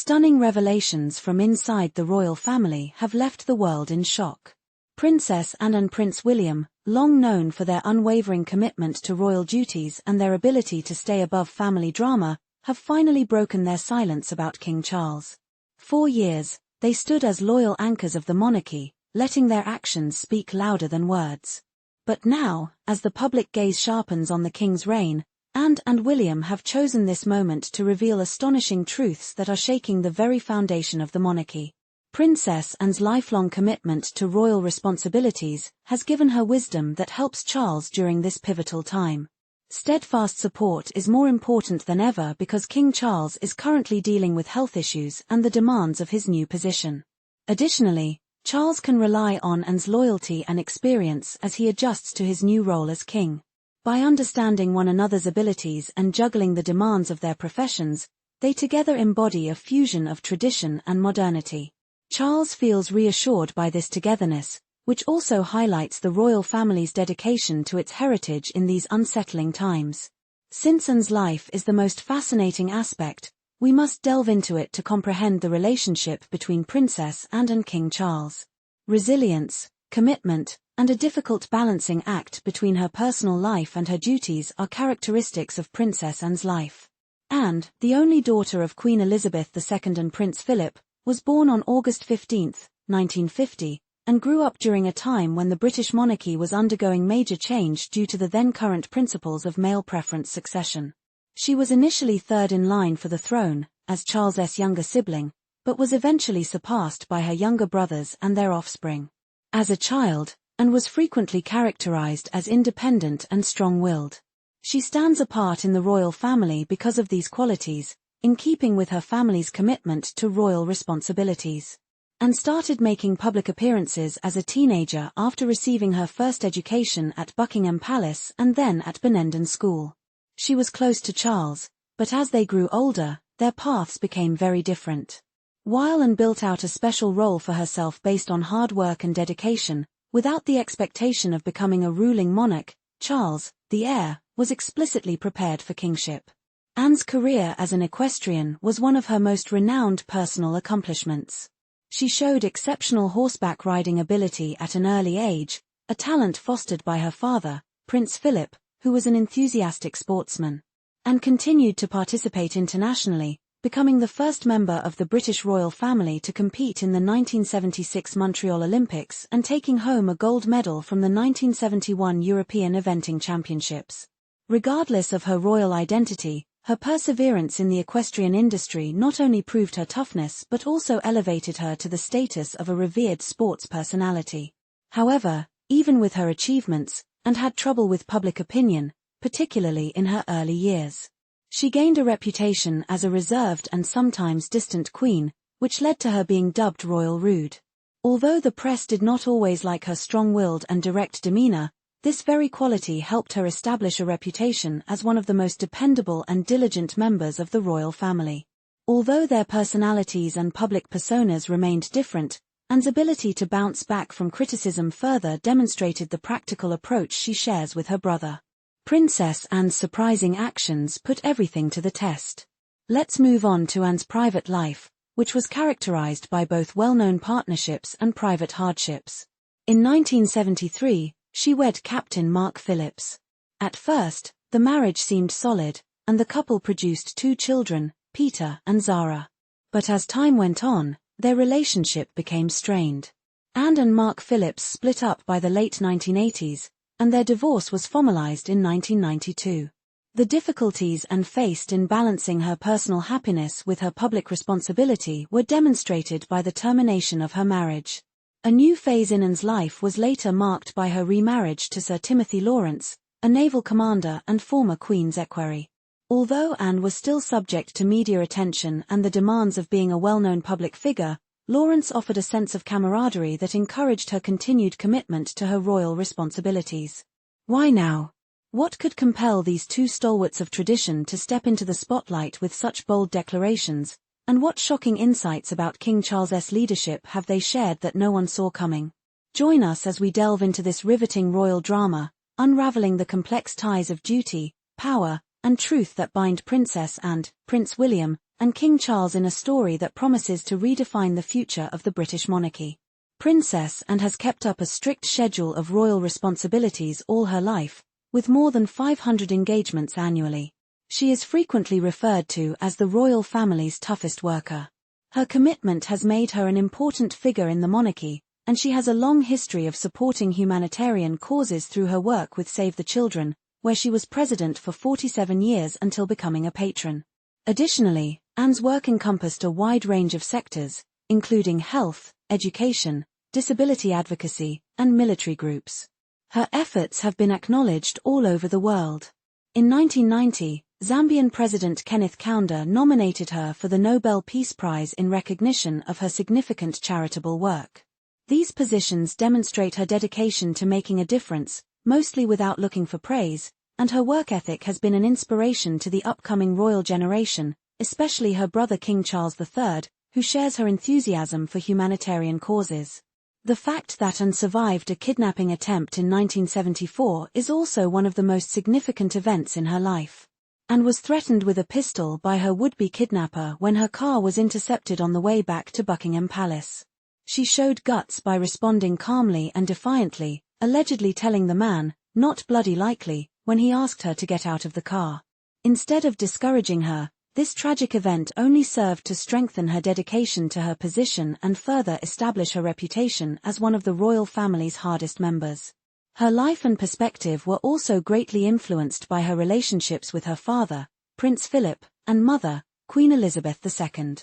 stunning revelations from inside the royal family have left the world in shock. Princess Anne and Prince William, long known for their unwavering commitment to royal duties and their ability to stay above family drama, have finally broken their silence about King Charles. For years, they stood as loyal anchors of the monarchy, letting their actions speak louder than words. But now, as the public gaze sharpens on the king's reign, Anne and William have chosen this moment to reveal astonishing truths that are shaking the very foundation of the monarchy. Princess Anne's lifelong commitment to royal responsibilities has given her wisdom that helps Charles during this pivotal time. Steadfast support is more important than ever because King Charles is currently dealing with health issues and the demands of his new position. Additionally, Charles can rely on Anne's loyalty and experience as he adjusts to his new role as king. By understanding one another's abilities and juggling the demands of their professions, they together embody a fusion of tradition and modernity. Charles feels reassured by this togetherness, which also highlights the royal family's dedication to its heritage in these unsettling times. Since Anne's life is the most fascinating aspect, we must delve into it to comprehend the relationship between Princess Anne and King Charles. Resilience, commitment, and a difficult balancing act between her personal life and her duties are characteristics of Princess Anne's life. Anne, the only daughter of Queen Elizabeth II and Prince Philip, was born on August 15, 1950, and grew up during a time when the British monarchy was undergoing major change due to the then-current principles of male preference succession. She was initially third in line for the throne, as Charles's younger sibling, but was eventually surpassed by her younger brothers and their offspring. As a child, Anne was frequently characterized as independent and strong-willed. She stands apart in the royal family because of these qualities, in keeping with her family's commitment to royal responsibilities. Anne started making public appearances as a teenager after receiving her first education at Buckingham Palace and then at Benenden School. She was close to Charles, but as they grew older, their paths became very different. While Anne built out a special role for herself based on hard work and dedication, without the expectation of becoming a ruling monarch, Charles, the heir, was explicitly prepared for kingship. Anne's career as an equestrian was one of her most renowned personal accomplishments. She showed exceptional horseback riding ability at an early age, a talent fostered by her father, Prince Philip, who was an enthusiastic sportsman. Anne continued to participate internationally, becoming the first member of the British royal family to compete in the 1976 Montreal Olympics and taking home a gold medal from the 1971 European Eventing Championships. Regardless of her royal identity, her perseverance in the equestrian industry not only proved her toughness but also elevated her to the status of a revered sports personality. However, even with her achievements, Anne had trouble with public opinion, particularly in her early years. She gained a reputation as a reserved and sometimes distant queen, which led to her being dubbed Royal Rude. Although the press did not always like her strong-willed and direct demeanor, this very quality helped her establish a reputation as one of the most dependable and diligent members of the royal family. Although their personalities and public personas remained different, Anne's ability to bounce back from criticism further demonstrated the practical approach she shares with her brother. Princess Anne's surprising actions put everything to the test. Let's move on to Anne's private life, which was characterized by both well-known partnerships and private hardships. In 1973, she wed Captain Mark Phillips. At first, the marriage seemed solid, and the couple produced 2 children, Peter and Zara. But as time went on, their relationship became strained. Anne and Mark Phillips split up by the late 1980s, and their divorce was formalized in 1992. The difficulties Anne faced in balancing her personal happiness with her public responsibility were demonstrated by the termination of her marriage. A new phase in Anne's life was later marked by her remarriage to Sir Timothy Lawrence, a naval commander and former Queen's equerry. Although Anne was still subject to media attention and the demands of being a well-known public figure, Lawrence offered a sense of camaraderie that encouraged her continued commitment to her royal responsibilities. Why now? What could compel these 2 stalwarts of tradition to step into the spotlight with such bold declarations, and what shocking insights about King Charles's leadership have they shared that no one saw coming? Join us as we delve into this riveting royal drama, unraveling the complex ties of duty, power, and truth that bind Princess and Prince William, and King Charles in a story that promises to redefine the future of the British monarchy. Princess and has kept up a strict schedule of royal responsibilities all her life, with more than 500 engagements annually. She is frequently referred to as the royal family's toughest worker. Her commitment has made her an important figure in the monarchy, and she has a long history of supporting humanitarian causes through her work with Save the Children, where she was president for 47 years until becoming a patron. Additionally, Anne's work encompassed a wide range of sectors, including health, education, disability advocacy, and military groups. Her efforts have been acknowledged all over the world. In 1990, Zambian President Kenneth Kaunda nominated her for the Nobel Peace Prize in recognition of her significant charitable work. These positions demonstrate her dedication to making a difference, mostly without looking for praise, and her work ethic has been an inspiration to the upcoming royal generation, especially her brother King Charles III, who shares her enthusiasm for humanitarian causes. The fact that Anne survived a kidnapping attempt in 1974 is also one of the most significant events in her life. Anne was threatened with a pistol by her would-be kidnapper when her car was intercepted on the way back to Buckingham Palace. She showed guts by responding calmly and defiantly, allegedly telling the man, "Not bloody likely," when he asked her to get out of the car. Instead of discouraging her, this tragic event only served to strengthen her dedication to her position and further establish her reputation as one of the royal family's hardest members. Her life and perspective were also greatly influenced by her relationships with her father, Prince Philip, and mother, Queen Elizabeth II.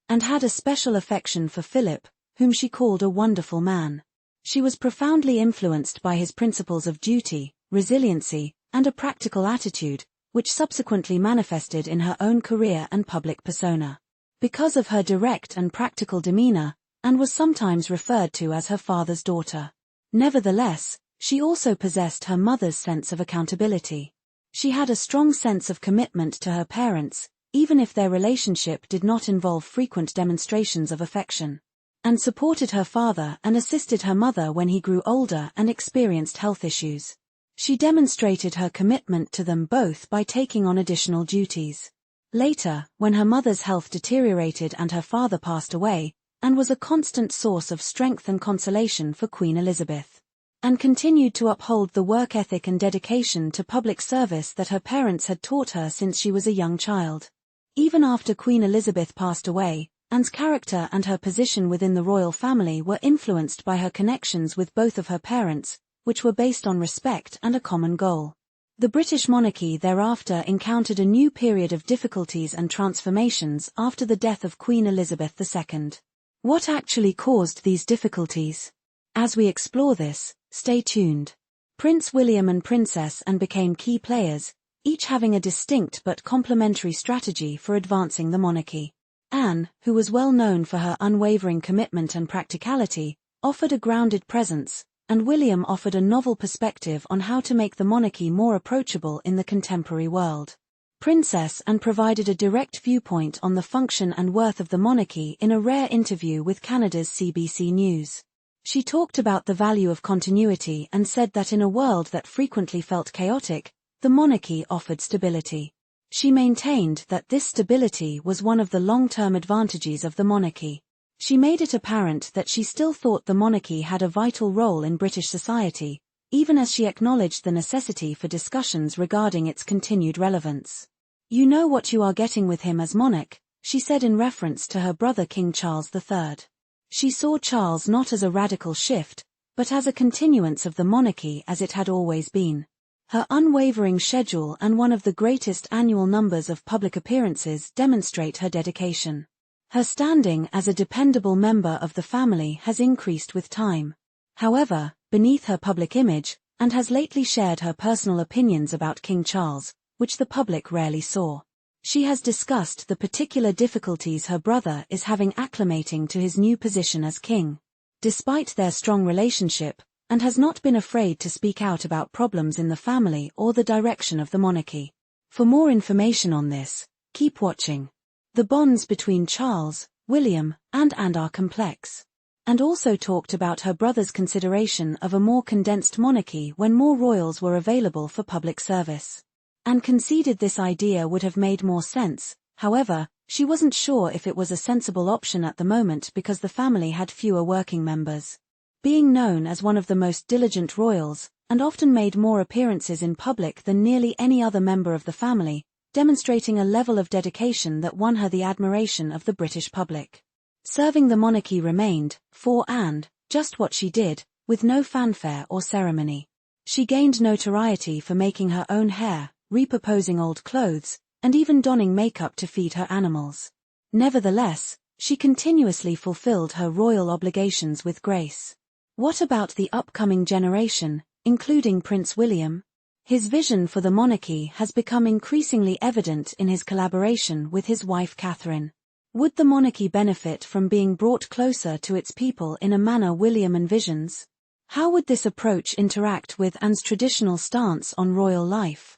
And had a special affection for Philip, whom she called a wonderful man. She was profoundly influenced by his principles of duty, resiliency, and a practical attitude, which subsequently manifested in her own career and public persona. Because of her direct and practical demeanor, Anne was sometimes referred to as her father's daughter. Nevertheless, she also possessed her mother's sense of accountability. She had a strong sense of commitment to her parents, even if their relationship did not involve frequent demonstrations of affection. Anne supported her father and assisted her mother when he grew older and experienced health issues. She demonstrated her commitment to them both by taking on additional duties. Later, when her mother's health deteriorated and her father passed away, Anne was a constant source of strength and consolation for Queen Elizabeth. Anne continued to uphold the work ethic and dedication to public service that her parents had taught her since she was a young child. Even after Queen Elizabeth passed away, Anne's character and her position within the royal family were influenced by her connections with both of her parents, which were based on respect and a common goal. The British monarchy thereafter encountered a new period of difficulties and transformations after the death of Queen Elizabeth II. What actually caused these difficulties? As we explore this, stay tuned. Prince William and Princess Anne became key players, each having a distinct but complementary strategy for advancing the monarchy. Anne, who was well known for her unwavering commitment and practicality, offered a grounded presence, and William offered a novel perspective on how to make the monarchy more approachable in the contemporary world. Princess Anne provided a direct viewpoint on the function and worth of the monarchy in a rare interview with Canada's CBC News. She talked about the value of continuity and said that in a world that frequently felt chaotic, the monarchy offered stability. She maintained that this stability was one of the long-term advantages of the monarchy. She made it apparent that she still thought the monarchy had a vital role in British society, even as she acknowledged the necessity for discussions regarding its continued relevance. "You know what you are getting with him as monarch," she said in reference to her brother King Charles III. She saw Charles not as a radical shift, but as a continuance of the monarchy as it had always been. Her unwavering schedule and one of the greatest annual numbers of public appearances demonstrate her dedication. Her standing as a dependable member of the family has increased with time. However, beneath her public image, Anne has lately shared her personal opinions about King Charles, which the public rarely saw. She has discussed the particular difficulties her brother is having acclimating to his new position as king. Despite their strong relationship, Anne has not been afraid to speak out about problems in the family or the direction of the monarchy. For more information on this, keep watching. The bonds between Charles, William, and Anne are complex. And also talked about her brother's consideration of a more condensed monarchy when more royals were available for public service. Anne conceded this idea would have made more sense, however, She wasn't sure if it was a sensible option at the moment because the family had fewer working members. Being known as one of the most diligent royals, and often made more appearances in public than nearly any other member of the family, demonstrating a level of dedication that won her the admiration of the British public. Serving the monarchy remained, for Anne, just what she did, with no fanfare or ceremony. She gained notoriety for making her own hair, repurposing old clothes, and even donning makeup to feed her animals. Nevertheless, she continuously fulfilled her royal obligations with grace. What about the upcoming generation, including Prince William? His vision for the monarchy has become increasingly evident in his collaboration with his wife Catherine. Would the monarchy benefit from being brought closer to its people in a manner William envisions? How would this approach interact with Anne's traditional stance on royal life?